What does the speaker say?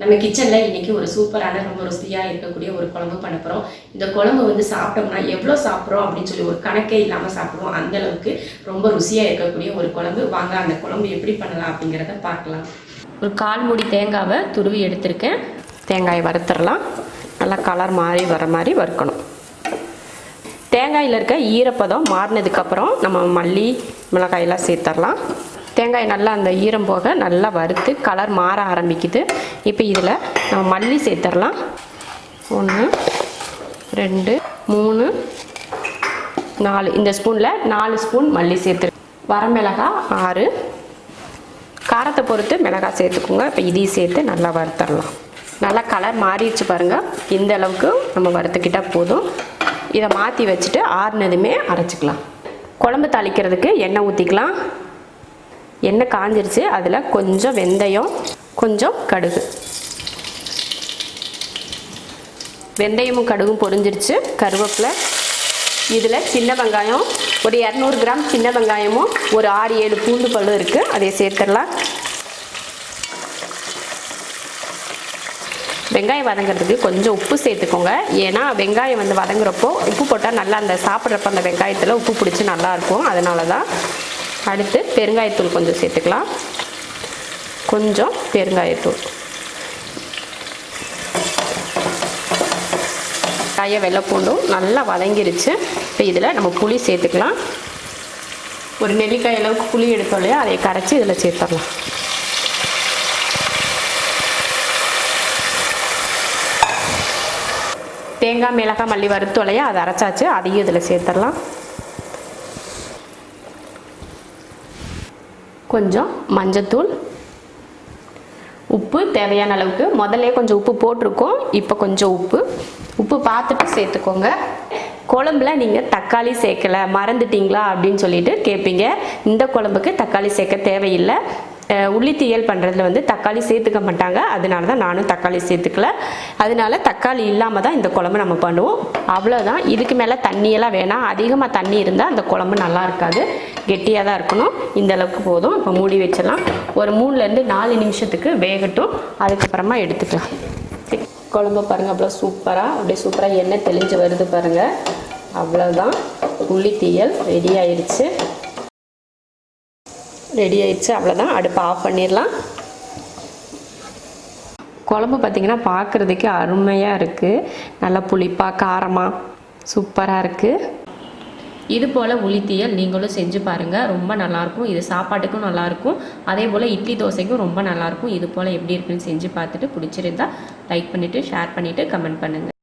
நம்ம கிச்சனில் இன்றைக்கி ஒரு சூப்பரான ரொம்ப ருசியாக இருக்கக்கூடிய ஒரு குழம்பு பண்ண போகிறோம். இந்த குழம்பு வந்து சாப்பிட்டோம்னா எவ்வளோ சாப்பிட்றோம் அப்படின்னு சொல்லி ஒரு கணக்கே இல்லாமல் சாப்பிடுவோம். அந்தளவுக்கு ரொம்ப ருசியாக இருக்கக்கூடிய ஒரு குழம்பு. வாங்க அந்த குழம்பு எப்படி பண்ணலாம் அப்படிங்கிறத பார்க்கலாம். ஒரு 1/4 மூடி தேங்காவை துருவி எடுத்திருக்கேன். தேங்காயை வறுத்துடலாம். நல்லா கலர் மாறி வர மாதிரி வறுக்கணும். தேங்காயில் இருக்க ஈரப்பதம் மாறினதுக்கப்புறம் நம்ம மல்லி மிளகாயெல்லாம் சேர்த்துடலாம். தேங்காய் நல்லா அந்த ஈரம் போக நல்லா வறுத்து கலர் மாற ஆரம்பிக்குது. இப்போ இதில் நம்ம மல்லி சேர்த்துடலாம். 1 2 3 4 இந்த ஸ்பூனில் 4 ஸ்பூன் மல்லி சேர்த்து. வரமிளகாய் 6, காரத்தை பொறுத்து மிளகாய் சேர்த்துக்கோங்க. இப்போ இதையும் சேர்த்து நல்லா வறுத்துடலாம். நல்லா கலர் மாறிடுச்சு பாருங்கள். இந்த அளவுக்கு நம்ம வறுத்துக்கிட்டால் போதும். இதை மாற்றி வச்சுட்டு ஆறுனதுமே அரைச்சிக்கலாம். குழம்பு தாளிக்கிறதுக்கு எண்ணெய் ஊற்றிக்கலாம். எண்ணெய் காஞ்சிருச்சு. அதில் கொஞ்சம் வெந்தயம், கொஞ்சம் கடுகு. வெந்தயமும் கடுகும் பொரிஞ்சிருச்சு. கருவேப்பிலை, இதில் சின்ன வெங்காயம் ஒரு 200 கிராம் சின்ன வெங்காயமும் ஒரு 6-7 பூண்டு பல்லும் இருக்குது. அதை சேர்த்துடலாம். வெங்காயம் வதங்கிறதுக்கு கொஞ்சம் உப்பு சேர்த்துக்கோங்க. ஏன்னா வெங்காயம் வந்து வதங்குறப்போ உப்பு போட்டால் நல்லா அந்த சாப்பிட்றப்ப அந்த வெங்காயத்தில் உப்பு பிடிச்சி நல்லாயிருக்கும். அதனால தான். அடுத்து பெருங்காயத்தூள் கொஞ்சம் சேர்த்துக்கலாம். கொஞ்சம் பெருங்காயத்தூள். வெள்ளைப்பூண்டும் நல்லா வதங்கிருச்சு. இப்போ இதில் நம்ம புளி சேர்த்துக்கலாம். ஒரு நெல்லிக்காய் அளவுக்கு புளி எடுத்தோம் இல்லையா, அதை கரைச்சி இதில் சேர்த்துடலாம். தேங்காய் மிளகாய் மல்லி வறுத்தோம் இல்லையா, அதை அரைச்சாச்சு. அதையும் இதில் சேர்த்துடலாம். கொஞ்சம் மஞ்சத்தூள், உப்பு தேவையான அளவுக்கு. முதல்ல கொஞ்சம் உப்பு போட்டிருக்கோம். இப்போ கொஞ்சம் உப்பு பார்த்துட்டு சேர்த்துக்கோங்க. குழம்புல நீங்கள் தக்காளி சேர்க்கலை மறந்துட்டீங்களா அப்படின்னு சொல்லிட்டு கேட்பீங்க. இந்த குழம்புக்கு தக்காளி சேர்க்க தேவையில்லை. உள்ளி தீயல் பண்ணுறதுல வந்து தக்காளி சேர்த்துக்க மாட்டாங்க. அதனால தான் நானும் தக்காளி சேர்த்துக்கல. அதனால தக்காளி இல்லாமல் தான் இந்த குழம்பு நம்ம பண்ணுவோம். அவ்வளோதான். இதுக்கு மேலே தண்ணியெல்லாம் வேணாம். அதிகமாக தண்ணி இருந்தால் அந்த குழம்பு நல்லா இருக்காது. கெட்டியாக தான் இருக்கணும். இந்த அளவுக்கு போதும். இப்போ மூடி வச்சிடலாம். ஒரு 3-4 நிமிஷத்துக்கு வேகட்டும். அதுக்கப்புறமா எடுத்துக்கலாம். குழம்பு பாருங்கள், அவ்வளோ சூப்பராக அப்படியே சூப்பராக எண்ணெய் தெளிஞ்சு வருது பாருங்கள். அவ்வளோதான். உள்ளி தீயல் ரெடி ஆயிடுச்சு. அவ்வளோதான். அடுப்பை ஆஃப் பண்ணிடலாம். குழம்பு பார்த்திங்கன்னா பார்க்குறதுக்கு அருமையாக இருக்குது. நல்லா புளிப்பாக காரமாக சூப்பராக இருக்குது. இது போல் உள்ளி தீயல் நீங்களும் செஞ்சு பாருங்கள். ரொம்ப நல்லாயிருக்கும். இது சாப்பாட்டுக்கும் நல்லாயிருக்கும். அதே போல் இட்லி தோசைக்கும் ரொம்ப நல்லாயிருக்கும். இது போல் எப்படி இருக்குன்னு செஞ்சு பார்த்துட்டு பிடிச்சிருந்தா லைக் பண்ணிவிட்டு ஷேர் பண்ணிவிட்டு கமெண்ட் பண்ணுங்கள்.